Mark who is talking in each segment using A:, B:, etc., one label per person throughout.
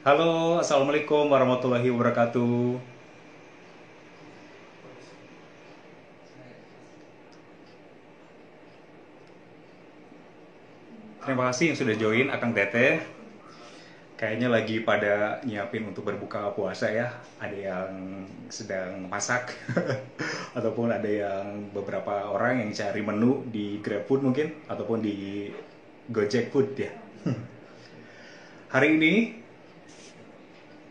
A: Halo, Assalamualaikum warahmatullahi wabarakatuh. Terima kasih yang sudah join, Akang Teteh. Kayaknya lagi pada nyiapin untuk berbuka puasa ya. Ada yang sedang masak, ataupun ada yang beberapa orang yang cari menu di GrabFood mungkin, ataupun di Gojek Food ya. Hari ini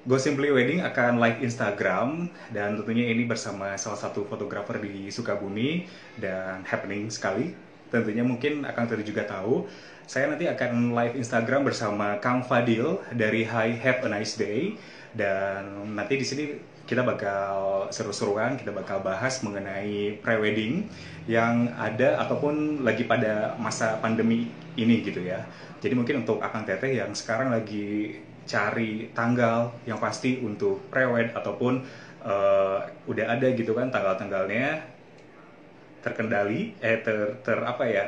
A: Go Simply Wedding akan live Instagram dan tentunya ini bersama salah satu fotografer di Sukabumi dan happening sekali. Tentunya mungkin akan tadi juga tahu, saya nanti akan live Instagram bersama Kang Fadil dari Hi Have a Nice Day dan nanti di sini kita bakal seru-seruan, kita bakal bahas mengenai pre-wedding yang ada ataupun lagi pada masa pandemi ini gitu ya. Jadi mungkin untuk Akang Teteh yang sekarang lagi cari tanggal yang pasti untuk prewed ataupun udah ada gitu kan tanggal-tanggalnya terkendali apa ya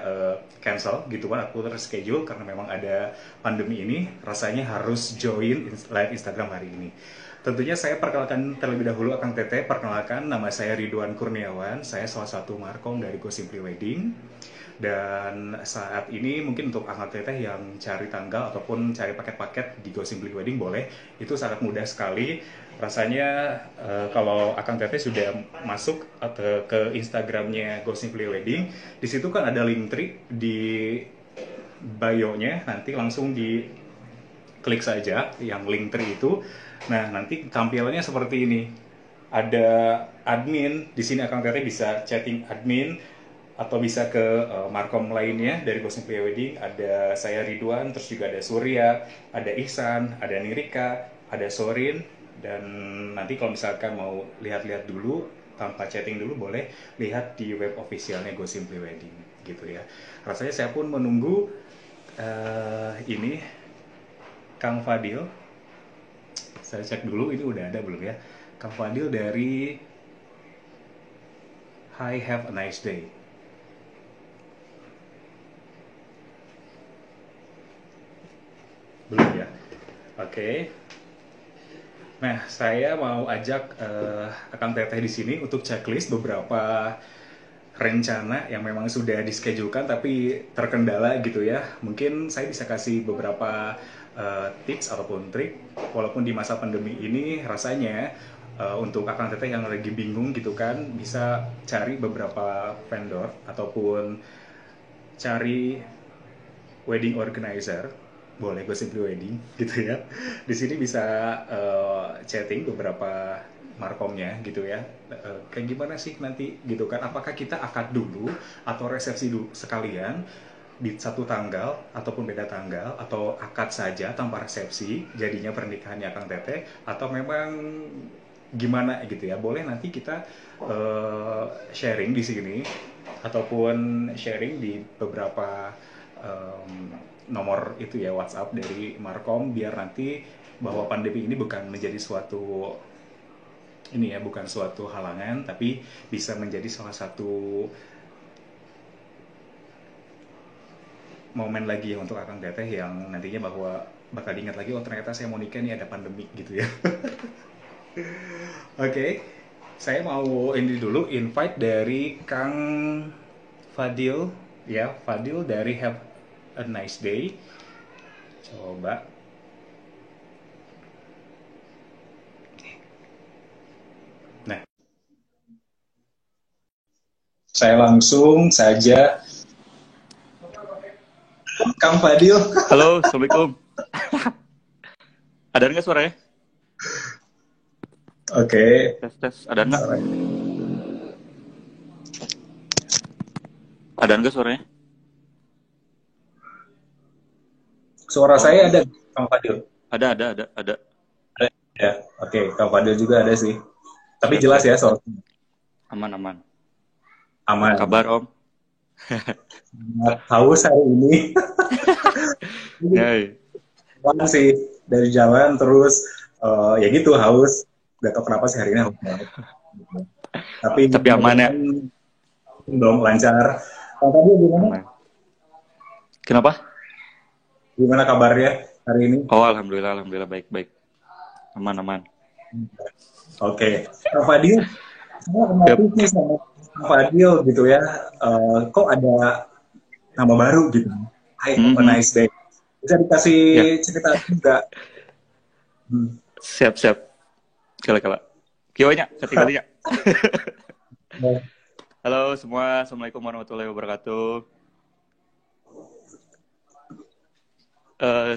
A: cancel gitu kan aku terschedule karena memang ada pandemi ini rasanya harus join live Instagram hari ini. Tentunya saya perkenalkan terlebih dahulu Akang Teteh, perkenalkan nama saya Ridwan Kurniawan, saya salah satu markom dari Go Simply Wedding. Dan saat ini mungkin untuk Akang Teteh yang cari tanggal ataupun cari paket-paket di Go Simply Wedding boleh, itu sangat mudah sekali. Rasanya kalau Akang Teteh sudah masuk atau ke Instagramnya Go Simply Wedding, di situ kan ada link tree di bio-nya, nanti langsung di klik saja yang link tree itu. Nah, nanti tampilannya seperti ini. Ada admin, di sini Akang Teteh bisa chatting admin atau bisa ke markom lainnya dari Go Simply Wedding. Ada saya Ridwan, terus juga ada Surya, ada Ihsan, ada Nirika, ada Sorin, dan nanti kalau misalkan mau lihat-lihat dulu tanpa chatting dulu boleh lihat di web officialnya Go Simply Wedding gitu ya. Rasanya saya pun menunggu ini Kang Fadil. Saya cek dulu ini udah ada belum ya. Kang Fadil dari Hi Have a Nice Day. Belum ya? Oke. Nah, saya mau ajak Akang Teteh di sini untuk checklist beberapa rencana yang memang sudah dischedulekan tapi terkendala gitu ya. Mungkin saya bisa kasih beberapa tips ataupun trik walaupun di masa pandemi ini rasanya untuk Akang Teteh yang lagi bingung gitu kan bisa cari beberapa vendor ataupun cari wedding organizer, boleh gue simply wedding gitu ya. Di sini bisa chatting beberapa markomnya gitu ya. Kayak gimana sih nanti gitu kan, apakah kita akad dulu atau resepsi dulu sekalian di satu tanggal ataupun beda tanggal, atau akad saja tanpa resepsi jadinya pernikahannya Kang Teteh, atau memang gimana gitu ya. Boleh nanti kita sharing di sini ataupun sharing di beberapa nomor itu ya WhatsApp dari Markom, biar nanti bahwa pandemi ini bukan menjadi suatu ini ya, bukan suatu halangan tapi bisa menjadi salah satu momen lagi ya untuk Akang Teteh yang nantinya bahwa bakal diingat lagi, oh ternyata saya mau nikah nih ada pandemi gitu ya. Oke, saya mau ini dulu invite dari Kang Fadil ya, Fadil dari Have a Nice Day. Coba. Nah, saya langsung saja Kang Fadil.
B: Halo, Assalamualaikum. Ada nggak suaranya?
A: Oke.
B: Tes, tes. Ada nggak? Ada nggak suaranya?
A: Suara
B: Oh,
A: saya ada Kang Fadil.
B: ada.
A: Ada ya. Oke, Kang Fadil juga ada sih. Tapi
B: Siap,
A: jelas
B: siap.
A: ya soal
B: Aman. Apa
A: aman.
B: kabar, Om?
A: Sangat haus hari ini.
B: Ya,
A: Jalan sih dari jalan terus ya gitu haus. Gak tau kenapa sih hari ini haus banget. Tapi
B: tapi aman ya.
A: mudah-mudahan dong lancar. Kang Fadil gimana?
B: Aman. Kenapa?
A: Gimana kabarnya hari ini?
B: Oh, alhamdulillah baik. Aman.
A: Oke. Kak Fadil, saya kenal
B: Yap.
A: nih sama Kak Fadil gitu ya. Kok ada nama baru gitu? Hai, have a
B: Mhm.
A: nice day. Bisa dikasih
B: Ya,
A: cerita juga? Hmm.
B: siap. Kala. Kiwanya, kati-katinya. Halo semua, Assalamualaikum warahmatullahi wabarakatuh.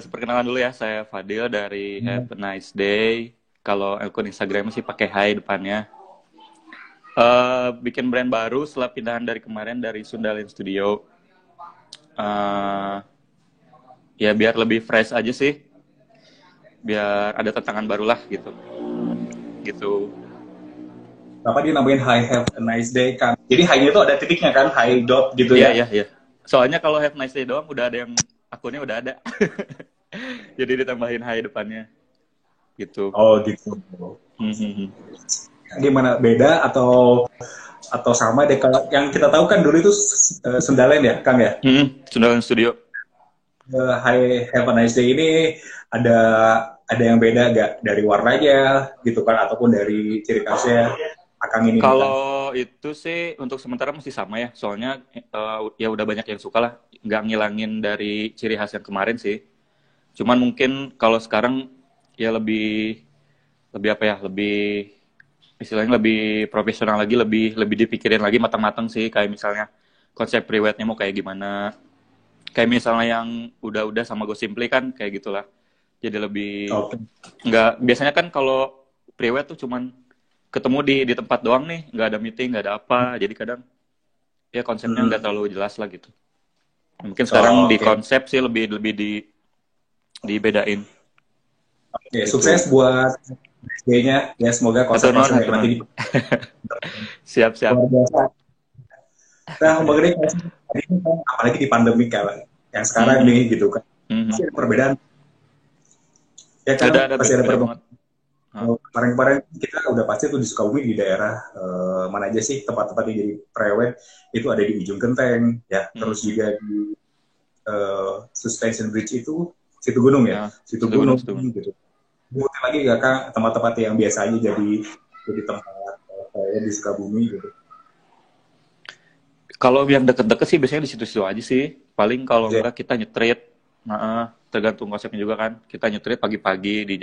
B: Perkenalan dulu ya, saya Fadil dari Have a Nice Day. Kalau akun Instagram sih pakai Hai depannya. Bikin brand baru setelah pindahan dari kemarin dari Sundalin Studio. Eh, ya biar lebih fresh aja sih, biar ada tantangan baru lah gitu. Gitu.
A: Kenapa dia namain Hi, have a nice day kan? Jadi hi-nya itu ada titiknya kan? Hi dot gitu
B: Iya,
A: ya?
B: iya, iya. Soalnya kalau Have a Nice Day doang udah ada yang akunnya udah ada. Jadi ditambahin Hai depannya gitu.
A: Oh gitu.
B: Mhm.
A: Gimana beda atau sama deh? Kalau yang kita tahu kan dulu itu Sendalen ya, Kang ya?
B: Sundalan Studio.
A: Hi, have a nice day ini ada ada yang beda gak dari warnanya gitu kan ataupun dari ciri khasnya Akang ini nih kan?
B: Kalau itu sih untuk sementara masih sama ya. Soalnya ya udah banyak yang suka lah. Nggak ngilangin dari ciri khas yang kemarin sih. Cuman mungkin kalau sekarang ya lebih lebih apa ya? Lebih istilahnya lebih profesional lagi, lebih lebih dipikirin lagi matang-matang sih. Kayak misalnya konsep pre-wed-nya mau kayak gimana. Kayak misalnya yang udah sama Go Simply kan kayak gitulah. Jadi lebih
A: Oke.
B: nggak biasanya kan kalau pre-wed tuh cuman ketemu di tempat doang nih, nggak ada meeting, nggak ada apa. Jadi kadang ya konsepnya nggak
A: Hmm.
B: terlalu jelas lah gitu. Mungkin sekarang di
A: Oke.
B: konsep sih lebih lebih dibedain
A: Oke,
B: gitu.
A: sukses buat day-nya ya semoga
B: Hatur
A: konsep-konsepnya nanti
B: nuhun. Siap.
A: luar biasa. Nah, mengenai konsep tadi ini kan apalagi di pandemi kan yang sekarang
B: Mhm,
A: nih gitu kan
B: mhm.
A: pasti ada perbedaan ya kan
B: Ada
A: pasti ada
B: beda
A: perbedaan.
B: banget. Hah.
A: Kemarin-kemarin kita udah pasti tuh di Sukabumi di daerah mana aja sih tempat-tempat yang jadi prewed itu ada di Ujung Genteng ya terus
B: Mhm.
A: juga di Suspension Bridge itu Situ Gunung ya
B: Nah,
A: Situ
B: situ gunung,
A: Gunung
B: situ gunung.
A: gitu. Mungkin lagi gak kan tempat-tempat yang biasanya jadi tempat prewed di Sukabumi gitu.
B: Kalau yang deket-deket sih biasanya di situ-situ aja sih. Paling kalau
A: Jadi,
B: enggak kita nyetrit. Nah, tergantung konsepnya juga kan. Kita nyetrit pagi-pagi di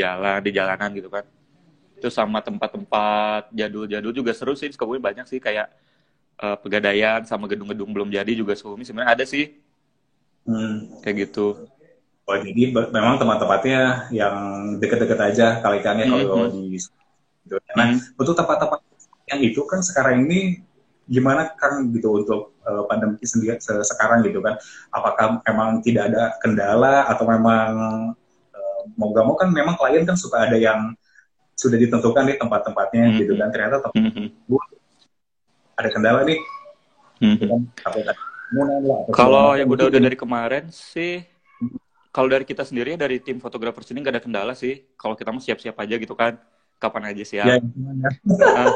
B: jalanan gitu kan. Itu sama tempat-tempat jadul-jadul juga seru sih. Di Sukabumi banyak sih kayak Pegadaian sama gedung-gedung belum jadi juga Sukabumi sebenarnya ada sih
A: hmm,
B: kayak gitu.
A: oh, jadi memang tempat-tempatnya yang deket-deket aja kali-kali kalau
B: Mhm.
A: di gitu. Nah,
B: Mhm.
A: untuk tempat-tempat yang itu kan sekarang ini gimana Kang gitu untuk pandemi sendiri sekarang gitu kan? Apakah memang tidak ada kendala atau memang mau gak mau kan memang klien kan suka ada yang sudah ditentukan nih tempat-tempatnya gitu
B: Mhm.
A: kan? Ternyata tempat
B: Mhm.
A: tersebut ada kendala nih, gitu
B: Mhm.
A: kan? Atau ada kerumunan lah atau segala
B: Kalau
A: macam
B: yang
A: itu
B: udah
A: gimana?
B: dari kemarin sih, kalau dari kita sendiri dari tim fotografer sini nggak ada kendala sih. Kalau kita mau siap-siap aja gitu kan, kapan aja siap.
A: Ya, gimana?
B: Heeh.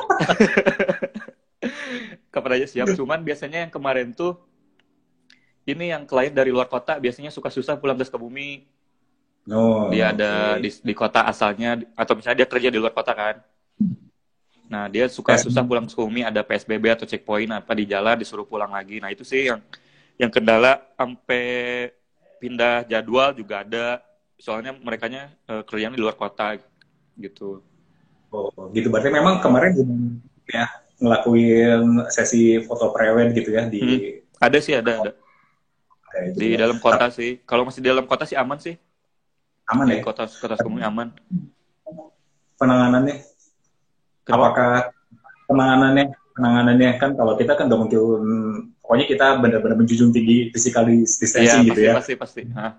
B: Kapan aja siap. Cuman biasanya yang kemarin tuh ini yang klien dari luar kota biasanya suka susah pulang ke Sukabumi. Dia
A: Oh,
B: ada
A: oke.
B: di kota asalnya atau misalnya dia kerja di luar kota kan. Nah, dia suka
A: Tes.
B: susah pulang ke Sukabumi, ada PSBB atau checkpoint apa di jalan disuruh pulang lagi. Nah, itu sih yang kendala sampai pindah jadwal juga ada. Soalnya merekanya kerjanya di luar kota gitu.
A: Oh, gitu. Berarti memang kemarin ya ngelakuin sesi foto prewed gitu ya di
B: Hmm, ada sih ada
A: kayak gitu
B: di
A: ya.
B: dalam
A: Tapi
B: kota sih. Kalau masih di dalam kota sih aman sih.
A: aman
B: Di
A: ya.
B: kota kota
A: Tapi
B: Sukabumi aman.
A: penanganannya,
B: Kenapa?
A: apakah penanganannya kan kalau kita kan nggak mungkin, pokoknya kita benar-benar menjunjung tinggi physical
B: Iya,
A: distancing gitu
B: pasti
A: ya.
B: pasti pasti. Hah.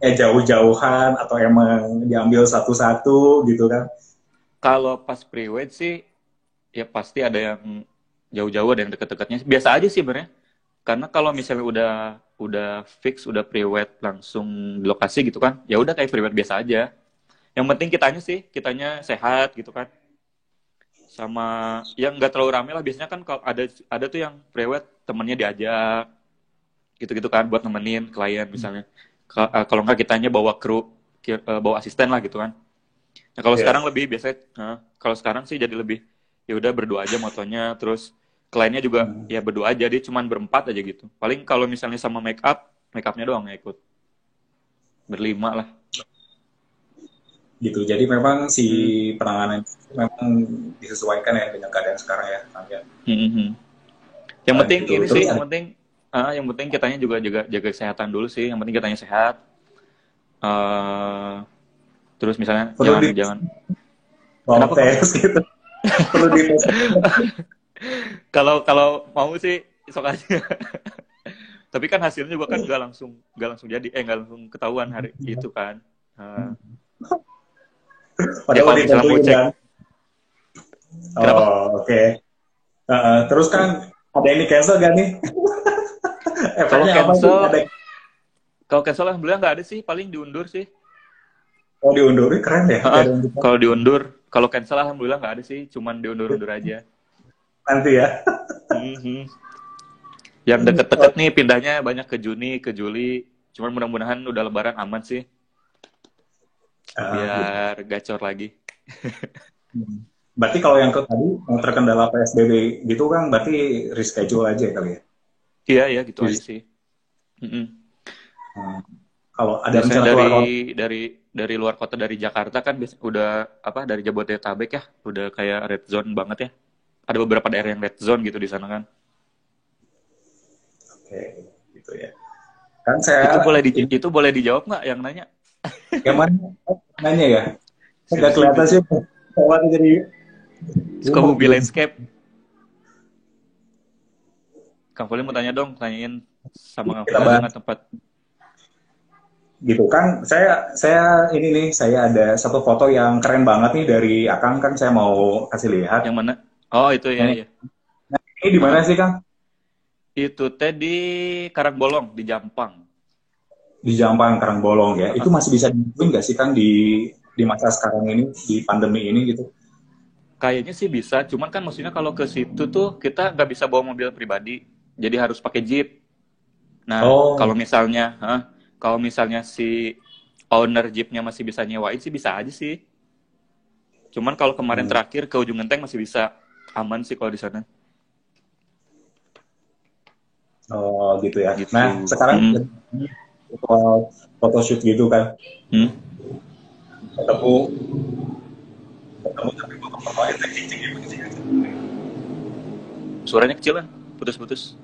A: Jauh-jauhan atau emang diambil satu-satu gitu kan.
B: Kalau pas pre-wed sih ya pasti ada yang jauh-jauh ada yang deket-deketnya. Biasa aja sih sebenarnya. Karena kalau misalnya udah fix, udah pre-wed langsung di lokasi gitu kan, ya udah kayak pre-wed biasa aja. Yang penting kitanya sehat gitu kan. Sama yang nggak terlalu rame lah. Biasanya kan kalau ada tuh yang pre-wed temennya diajak gitu-gitu kan buat nemenin klien misalnya. Kalau nggak kitanya bawa kru, bawa asisten lah gitu kan. Nah, kalau
A: Iya.
B: sekarang lebih biasanya, kalau sekarang sih jadi lebih ya udah berdua aja motonya, terus kliennya juga
A: Hmm.
B: ya berdua aja, dia cuman berempat aja gitu. Paling kalau misalnya sama make upnya doang yang ikut, berlima lah.
A: Gitu. Jadi memang si
B: Hmm.
A: penanganan itu memang disesuaikan ya dengan keadaan sekarang ya, Kang, ya.
B: Hmm, hmm. Yang penting
A: Gitu.
B: ini
A: Terus
B: sih,
A: ada
B: yang penting kitanya juga jaga kesehatan dulu sih. Yang penting kitanya sehat. eh Terus misalnya
A: perlu
B: jangan
A: di
B: jangan
A: swab
B: kenapa kenapa?
A: test gitu. Perlu di tes.
B: Kalau kalau mau sih sok aja. Tapi kan hasilnya juga kan nggak langsung jadi, nggak langsung ketahuan hari itu kan. Eh, Ya
A: Padahal udah
B: kalau misalnya mau
A: ditentuin
B: cek,
A: kan.
B: kenapa?
A: Oh, oke. Terus kan ada yang di cancel gak nih?
B: Kalau
A: Efeknya apa sih?
B: cancel,
A: Ada
B: kalau cancel alhamdulillah nggak ada sih, paling diundur sih.
A: mau diundur, keren ya, gak
B: Heeh,
A: ada yang di
B: kalau diundur, kalau cancel alhamdulillah nggak ada sih, cuman diundur-undur aja.
A: nanti ya.
B: Mhm. Yang deket-deket nih pindahnya banyak ke Juni, ke Juli. Cuman mudah-mudahan udah Lebaran aman sih,
A: Gitu.
B: biar gacor lagi.
A: Berarti kalau yang ke tadi yang terkendala PSBB gitu kan berarti reschedule aja kali ya.
B: Iya ya gitu aja
A: Bis-
B: sih. Mm-mm.
A: Hmm. Kalau ada
B: Biasanya
A: rencana keluar kota,
B: dari luar kota, dari Jakarta kan udah apa, dari Jabodetabek ya, udah kayak red zone banget ya. Ada beberapa daerah yang red zone gitu di sana kan.
A: oke, gitu ya. Kan saya ini
B: Itu boleh dijawab nggak yang nanya?
A: yang mana nanya ya? Saya nggak kelihatan
B: Sini-sini.
A: sih. Saya jadi gumoh
B: Sukabumi
A: gitu.
B: Landscape. Kang Foli mau tanya dong, tanyain sama Kang
A: Kita
B: Foli ada
A: bahas
B: nggak tempat
A: gitu kan. Saya ini nih, saya ada satu foto yang keren banget nih dari Akang kan saya mau kasih lihat.
B: yang mana? Oh itu ya
A: Nah,
B: ya.
A: ini di mana sih Kang?
B: Itu teh di Karangbolong di Jampang.
A: Di Jampang Karangbolong ya. Itu
B: Heeh.
A: masih bisa dilakuin nggak sih Kang di masa sekarang ini di pandemi ini gitu?
B: Kayaknya sih bisa, cuman kan maksudnya kalau ke situ tuh kita nggak bisa bawa mobil pribadi, jadi harus pakai jeep. Nah,
A: Oh,
B: kalau misalnya si owner jeepnya masih bisa nyewain sih bisa aja sih. Cuman kalau kemarin
A: hmm.
B: terakhir ke Ujung Genteng masih bisa aman sih kalau di sana.
A: Oh gitu ya.
B: Gitu.
A: Nah sekarang
B: Hmm.
A: soal photoshoot gitu kan,
B: Hmm.
A: ketemu ketemu tapi foto-foto yang teknik gimana sih?
B: Suaranya kecil kan? Putus-putus.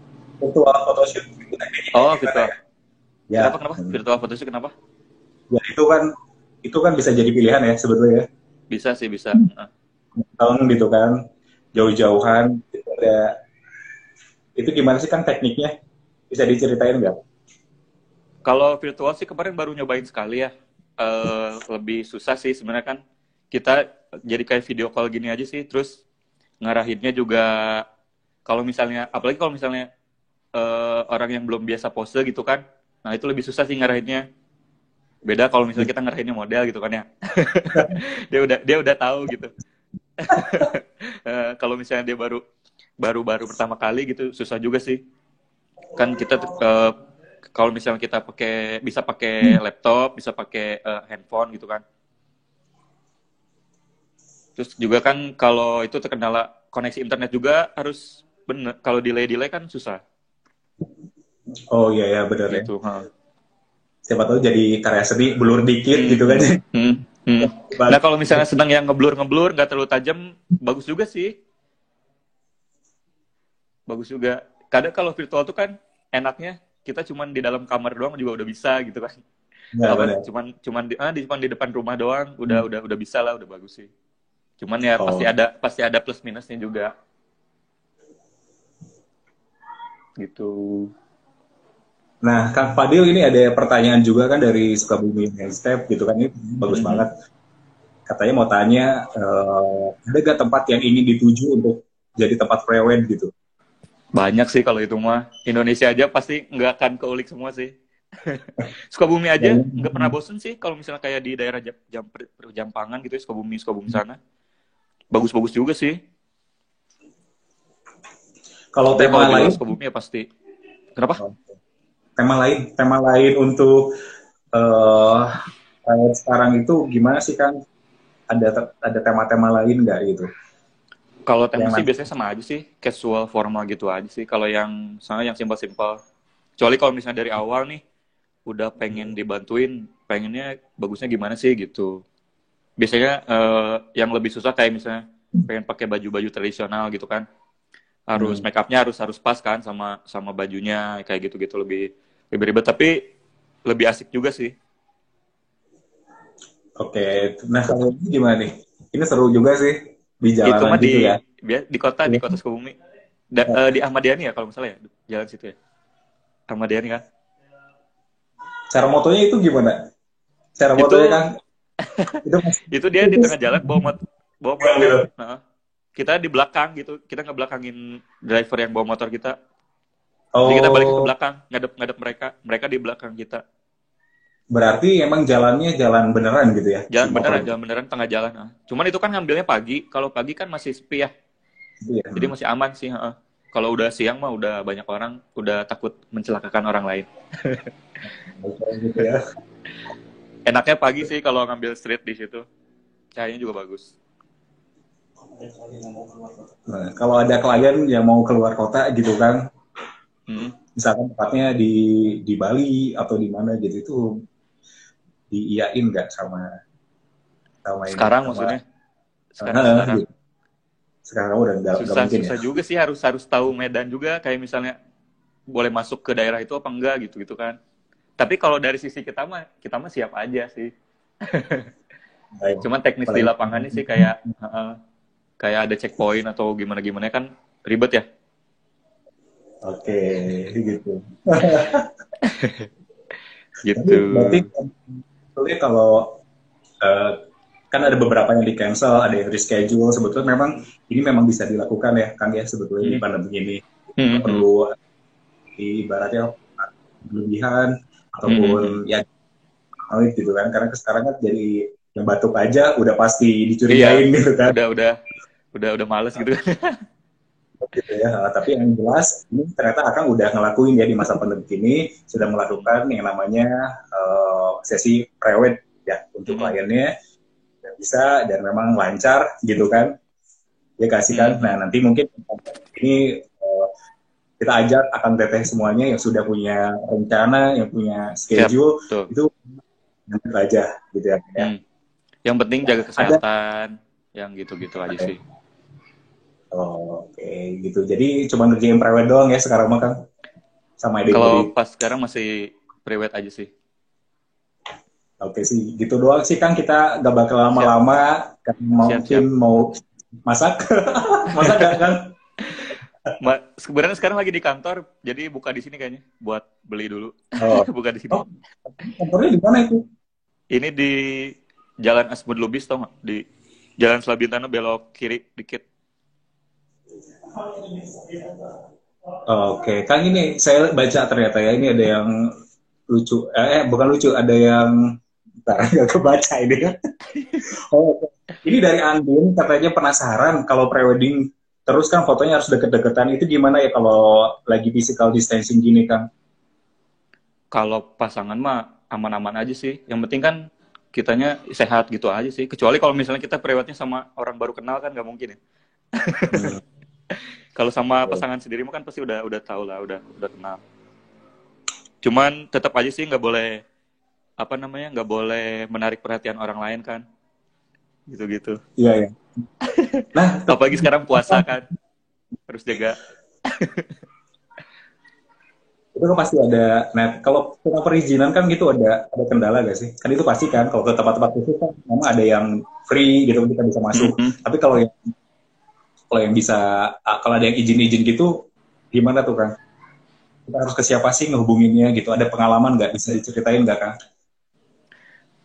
A: Virtual photoshoot itu tekniknya kayak
B: Oh,
A: gimana
B: virtual.
A: ya? Ya,
B: Kenapa? Virtual photoshoot kenapa?
A: ya itu kan bisa jadi pilihan ya sebetulnya.
B: Bisa sih, bisa.
A: Tahun gitu kan, jauh-jauhan itu ada itu gimana sih kan tekniknya? Bisa diceritain nggak?
B: Kalau virtual sih kemarin baru nyobain sekali ya. Lebih susah sih sebenarnya kan. Kita jadi kayak video call gini aja sih, terus ngarahinnya juga kalau misalnya, apalagi kalau misalnya orang yang belum biasa pose gitu kan. Nah, itu lebih susah sih ngarahinnya. Beda kalau misalnya kita ngarahinnya model gitu kan ya. Dia udah tahu gitu. Kalau misalnya dia baru baru baru pertama kali gitu susah juga sih. Kan kita kalau misalnya kita bisa pakai laptop, bisa pakai handphone gitu kan. Terus juga kan kalau itu terkendala koneksi internet juga harus bener. Kalau delay kan susah
A: Oh iya ya bener ya.
B: gitu. Ha.
A: Siapa tahu jadi karya seni blur dikit
B: Hmm,
A: gitu kan.
B: hmm, hmm, hmm. Nah
A: Bagus.
B: kalau misalnya sedang yang ngeblur nggak terlalu tajam, bagus juga sih, bagus juga. Kadang kalau virtual tuh kan enaknya kita cuman di dalam kamar doang juga udah bisa gitu kan.
A: Ya
B: Apa
A: benar.
B: cuman di depan rumah doang udah bisa lah, udah bagus sih. Cuman ya
A: Oh.
B: pasti ada plus minusnya juga gitu.
A: Nah, Kang Fadil ini ada pertanyaan juga kan dari Sukabumi Step gitu kan ini bagus
B: Mhm.
A: banget. Katanya mau tanya ada gak tempat yang ingin dituju untuk jadi tempat prewen gitu?
B: Banyak sih kalau itu mah. Indonesia aja pasti nggak akan keulik semua sih. Sukabumi aja
A: Dan
B: nggak pernah bosen sih kalau misalnya kayak di daerah Jampangan gitu ya, Sukabumi sana. Bagus-bagus juga sih.
A: kalau
B: Tapi
A: tema
B: kalau di luar
A: lain,
B: Sukabumi ya pasti. Kenapa?
A: tema lain untuk eh sekarang itu gimana sih kan? ada tema-tema lain nggak gitu?
B: Kalau tema
A: Yang
B: sih
A: nanti,
B: biasanya sama aja sih, casual, formal gitu aja sih. Kalau yang sana yang simpel-simpel. Kecuali kalau misalnya dari awal nih, udah pengen dibantuin, pengennya bagusnya gimana sih gitu. Biasanya yang lebih susah kayak misalnya pengen pakai baju-baju tradisional gitu kan. Harus
A: hmm,
B: make upnya harus pas kan sama sama bajunya kayak gitu-gitu lebih lebih ribet tapi lebih asik juga sih.
A: oke. Nah kalau ini gimana nih? Ini seru juga sih di
B: Itu
A: jalanan
B: mah
A: gitu ya.
B: di kota Sukabumi. Di Ahmad Yani ya kalau misalnya ya, jalan situ ya. Ahmad Yani kan.
A: Cara motonya itu gimana? Cara motonya kan
B: Itu
A: itu masih
B: itu dia di
A: itu
B: tengah jalan bawa
A: kan
B: motor.
A: gitu.
B: Nah, kita di belakang gitu. Kita ngebelakangin driver yang bawa motor kita. Jadi kita baliknya ke
A: Oh,
B: belakang, ngadep mereka. Mereka di belakang kita.
A: berarti emang jalannya jalan beneran gitu ya si motor itu.
B: Jalan beneran tengah jalan. Nah. Cuman itu kan ngambilnya pagi. Kalau pagi kan masih sepi ya.
A: Gitu ya.
B: Jadi masih aman sih. Heeh. Kalau udah siang mah udah banyak orang, udah takut mencelakakan orang lain.
A: Gitu ya.
B: Enaknya pagi sih kalau ngambil street di situ. Cahayanya juga bagus.
A: Nah, kalau ada klien yang mau keluar kota gitu kan,
B: Hmm.
A: misalkan tempatnya di Bali atau di mana gitu itu diiyain nggak sama sama ini
B: Sekarang
A: sama
B: maksudnya, sekarang
A: gitu. Sekarang udah nggak
B: susah
A: mungkin ya.
B: susah juga sih harus harus tahu medan juga kayak misalnya boleh masuk ke daerah itu apa enggak gitu gitu kan. Tapi kalau dari sisi kita mah siap aja sih.
A: Baik.
B: Cuman teknis di
A: Apalagi
B: lapangannya sih kayak kayak ada checkpoint atau gimana gimana kan ribet ya
A: oke gitu. Tapi
B: gitu.
A: berarti sebetulnya kalau eh, kan ada beberapa yang di cancel, ada yang reschedule. Sebetulnya memang ini memang bisa dilakukan ya, Kang ya. Sebetulnya di
B: Hmm.
A: pandemi ini
B: Hmm,
A: nggak
B: hmm,
A: perlu ibaratnya berlebihan
B: hmm, hmm, hmm.
A: ataupun ya gitu kan. Karena sekarang kan jadi yang batuk aja udah pasti
B: Iya,
A: dicurigain gitu kan.
B: udah males gitu kan.
A: Gitu ya. Tapi yang jelas ini ternyata Akang udah ngelakuin ya di masa pandemi ini sudah melakukan yang namanya sesi prewed ya untuk
B: Hmm,
A: kliennya dan bisa dan memang lancar gitu kan ya
B: hmm,
A: kasihkan.
B: hmm.
A: Nah nanti mungkin ini kita ajak akan teteh semuanya yang sudah punya rencana, yang punya
B: Siap,
A: schedule
B: tuh.
A: itu nanti aja gitu ya. Ya.
B: Hmm. Yang penting jaga
A: Ada
B: kesehatan, yang gitu-gitu aja sih.
A: oh, oke gitu. Jadi cuma ngerjain prewed doang ya sekarang mah kan sama
B: Kalau
A: edit-edit.
B: pas sekarang masih prewed aja sih.
A: Oke sih, gitu doang sih Kang. Kita gak bakal
B: Siap,
A: lama-lama. Kan
B: siap,
A: mungkin
B: siap.
A: mau masak. Masak gak Kang?
B: Sebenarnya sekarang lagi di kantor, jadi buka di sini kayaknya buat beli dulu.
A: Oh,
B: Buka di sini.
A: oh kantornya di mana itu?
B: Ini di Jalan Asmund Lubis tau nggak? Di Jalan Selabintana belok kiri dikit.
A: Oke, Kang ini saya baca ternyata ya ini ada yang lucu. Bukan lucu, ada yang bentar, gak kebaca ini kan. Oh, oke. Ini dari Andin katanya penasaran kalau prewedding terus kan fotonya harus deket-deketan itu gimana ya kalau lagi physical distancing gini Kang?
B: Kalau pasangan mah aman-aman aja sih. Yang penting kan kitanya sehat gitu aja sih. Kecuali kalau misalnya kita prewednya sama orang baru kenal kan nggak mungkin ya.
A: Hmm.
B: Kalau sama pasangan sendiri mah kan pasti udah tahu lah, udah kenal. Cuman tetap aja sih nggak boleh apa namanya nggak boleh menarik perhatian orang lain kan. Gitu-gitu.
A: Iya ya. Nah,
B: Apalagi sekarang puasa kan harus jaga.
A: itu kan pasti ada. Nah, kalau tentang perizinan kan gitu ada kendala gak sih? Kan itu pasti kan kalau ke tempat-tempat khusus kan memang ada yang free gitu kita bisa masuk.
B: Mm-mm.
A: Tapi kalau yang bisa kalau ada yang izin-izin gitu gimana tuh kan? Kita harus ke siapa sih ngehubunginnya gitu? Ada pengalaman nggak bisa diceritain nggak Kang?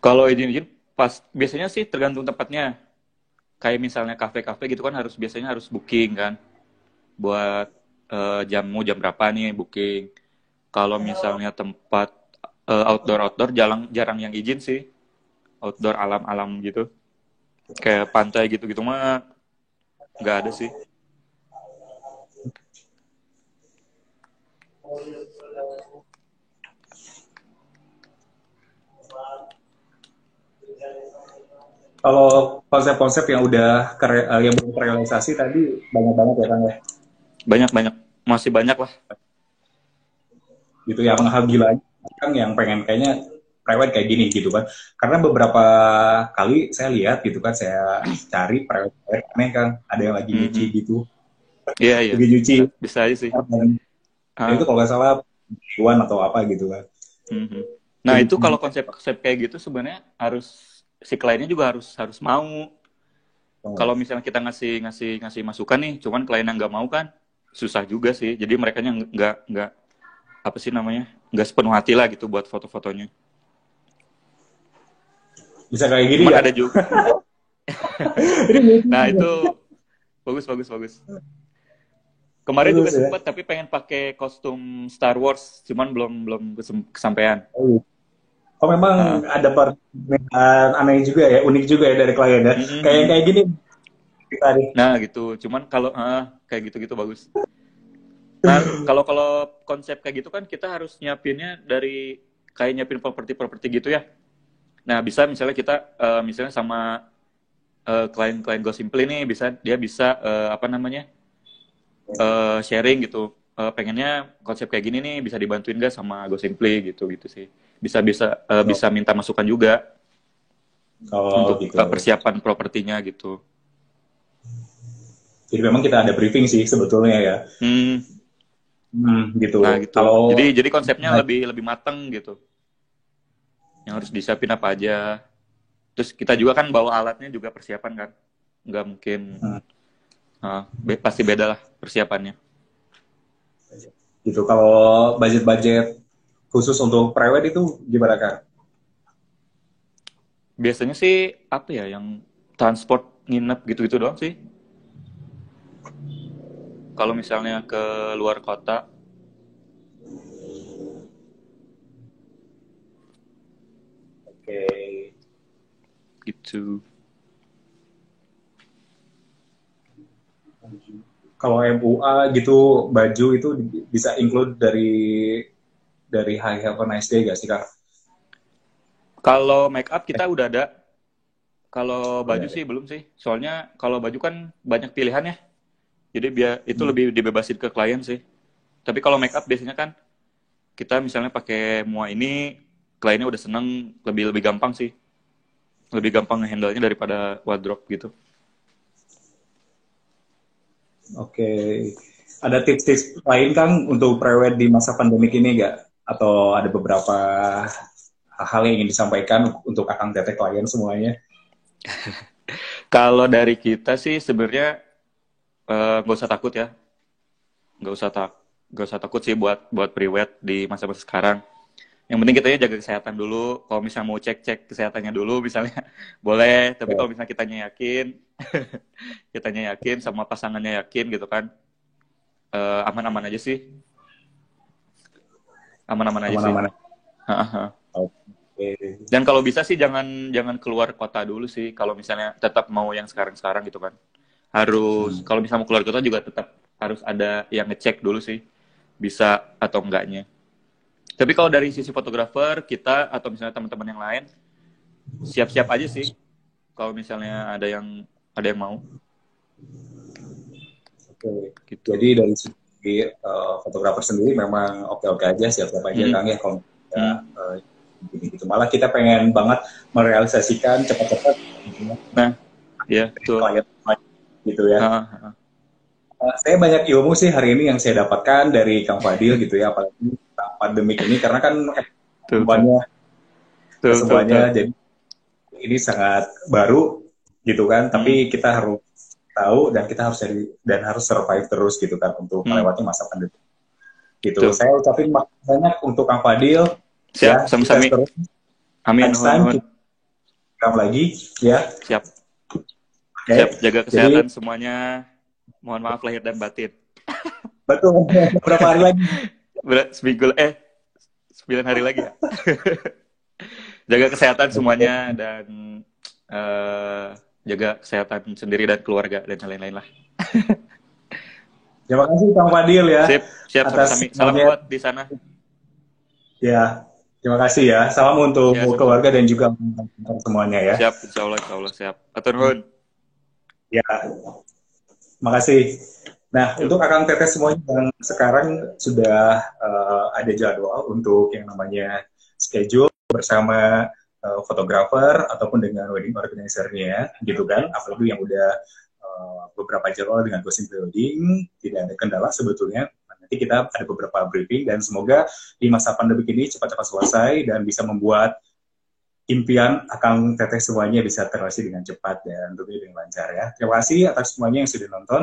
B: Kalau izin-izin pas biasanya sih tergantung tempatnya. Kayak misalnya kafe-kafe gitu kan biasanya harus booking kan buat jam berapa nih booking. Kalau misalnya tempat outdoor jarang jarang yang izin sih. Outdoor alam-alam gitu. Kayak pantai gitu-gitu mah nggak ada sih.
A: Kalau konsep-konsep yang udah yang belum terrealisasi tadi banyak banget ya Kang ya.
B: Banyak-banyak, masih banyak lah.
A: Gitu yang hal gila kan yang pengen kayaknya private kayak gini gitu kan. Karena beberapa kali saya lihat gitu kan, saya cari private aneh kan, ada yang lagi nyuci
B: Mhm.
A: gitu.
B: Iya, iya.
A: Lagi nyuci
B: Bisa, bisa aja sih.
A: dan itu
B: Ah,
A: kalau nggak salah hewan atau apa gitu kan.
B: mhm. Nah, itu kalau konsep-konsep kayak gitu sebenarnya harus si kliennya juga harus harus mau. Kalau misalnya kita ngasih ngasih ngasih masukan nih, cuman kliennya nggak mau kan susah juga sih. Jadi mereka nggak apa sih namanya, nggak sepenuh hati lah gitu buat foto-fotonya.
A: Bisa kayak gini
B: Cuman
A: ya.
B: ada juga.
A: Ini
B: Nah
A: lucu.
B: itu bagus bagus bagus. Kemarin juga
A: Bagus ya.
B: sempet tapi pengen pakai kostum Star Wars, cuman belum belum kesampaian.
A: Oh, oh, memang
B: Ah,
A: ada perbedaan aneh juga ya, unik juga ya dari klien ya.
B: mm,
A: Kayak yang
B: mm,
A: kayak
B: mm.
A: gini kita nih.
B: Nah gitu. Cuman kalau kayak gitu-gitu bagus. Nah kalau kalau konsep kayak gitu kan kita harus nyiapinnya dari kayak nyiapin properti-properti gitu ya. Nah bisa misalnya kita misalnya sama klien-klien Go Simply nih bisa dia bisa apa namanya sharing gitu. Pengennya konsep kayak gini nih bisa dibantuin gak sama Go Simply gitu gitu sih. Bisa bisa
A: Oh,
B: bisa minta masukan juga
A: oh,
B: untuk
A: gitu.
B: persiapan propertinya gitu.
A: Jadi memang kita ada briefing sih sebetulnya ya.
B: Hmm,
A: Gitu.
B: nah gitu.
A: Kalau
B: Jadi konsepnya lebih lebih mateng gitu. Yang harus disiapin apa aja. Terus kita juga kan bawa alatnya juga persiapan kan. Nggak mungkin pasti beda lah persiapannya.
A: gitu. Kalau budget-budget khusus untuk private itu gimana Kak?
B: Biasanya sih apa ya yang transport nginep gitu-gitu doang sih. Kalau misalnya ke luar kota
A: Oke.
B: gitu.
A: Kalau MUA gitu baju itu bisa include dari High Have a Nice Day gak sih Kak?
B: Kalau make up kita udah ada. Kalau
A: Udah
B: baju
A: ada.
B: sih belum sih. Soalnya kalau baju kan banyak pilihan ya. Jadi biar itu
A: Hmm.
B: lebih dibebasin ke klien sih. Tapi kalau make up biasanya kan kita misalnya pakai mua ini, kliennya udah seneng, lebih lebih gampang sih. Lebih gampang nge-handle-nya daripada wardrobe gitu.
A: Oke. Ada tips-tips lain Kang untuk prewed di masa pandemik ini nggak? Atau ada beberapa hal yang ingin disampaikan untuk Akang Teteh klien semuanya?
B: Kalau dari kita sih sebenarnya nggak usah takut ya, nggak usah tak nggak usah takut sih buat buat pre-wed di masa-masa sekarang. Yang penting kita jaga kesehatan dulu. Kalau misalnya mau cek-cek kesehatannya dulu, misalnya boleh. Tapi
A: Ya,
B: kalau misalnya kitanya yakin sama pasangannya yakin gitu kan, aman-aman aja sih, aman-aman aja sih.
A: aman-aman.
B: Hahaha.
A: Oke.
B: Dan kalau bisa sih jangan jangan keluar kota dulu sih. Kalau misalnya tetap mau yang sekarang-sekarang gitu kan, harus
A: Hmm.
B: kalau misalnya mau keluar kota juga tetap harus ada yang ngecek dulu sih, bisa atau enggaknya. Tapi kalau dari sisi fotografer kita atau misalnya teman-teman yang lain siap-siap aja sih kalau misalnya ada yang mau
A: Oke.
B: gitu.
A: Jadi dari segi fotografer sendiri memang oke-oke aja, siap-siap aja
B: Hmm,
A: Kang ya kalau ya,
B: hmm.
A: gitu. Malah kita pengen banget merealisasikan cepat-cepat
B: Nah, ya betul.
A: klien gitu ya.
B: Ah, ah,
A: Saya banyak ilmu sih hari ini yang saya dapatkan dari Kang Fadil gitu ya, apalagi tentang pandemik ini karena kan
B: betul, betul,
A: semuanya
B: betul, betul,
A: semuanya
B: betul.
A: jadi ini sangat baru gitu kan,
B: Hmm,
A: tapi kita harus tahu dan kita harus jadi dan harus survive terus gitu kan untuk
B: hmm,
A: melewati masa pandemi gitu.
B: betul.
A: Saya ucapin makasih banyak untuk Kang Fadil
B: Siap,
A: ya, sukses
B: sami-sami.
A: terus.
B: Amin,
A: Next
B: nuhun,
A: time
B: nuhun.
A: kita rekam lagi ya.
B: Siap,
A: Oke.
B: siap. Jaga
A: Jadi
B: kesehatan semuanya. Mohon maaf lahir dan batin.
A: betul beberapa hari lagi.
B: Seminggu, 9 hari lagi ya. Jaga kesehatan semuanya dan eh, jaga kesehatan sendiri dan keluarga dan lain-lain lah.
A: Terima kasih Kang Fadil ya
B: Sip, siap
A: atas
B: sami-sami. Salam
A: semuanya
B: buat di sana.
A: ya. Terima kasih ya. Salam untuk
B: Ya, sama.
A: keluarga dan juga semuanya ya.
B: Siap, insya Allah siap. Atur nuhun.
A: Ya, makasih. Nah,
B: Yuk.
A: untuk Akang Teteh semuanya yang sekarang sudah ada jadwal untuk yang namanya schedule bersama fotografer ataupun dengan wedding organizer-nya, gitu kan. Apalagi yang udah beberapa jadwal dengan closing wedding, tidak ada kendala sebetulnya. Nanti kita ada beberapa briefing dan semoga di masa pandemi ini cepat-cepat selesai dan bisa membuat impian Akang Teteh semuanya bisa terrealisasi dengan cepat dan tentunya dengan lancar ya. Terima kasih atas semuanya yang sudah nonton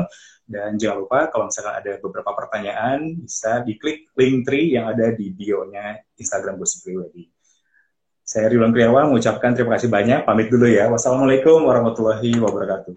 A: dan jangan lupa kalau misalkan ada beberapa pertanyaan bisa diklik link tree yang ada di bio-nya Instagram Gosip Pribadi. Saya Ridwan Kriawan mengucapkan terima kasih banyak, pamit dulu ya. Wassalamualaikum warahmatullahi wabarakatuh.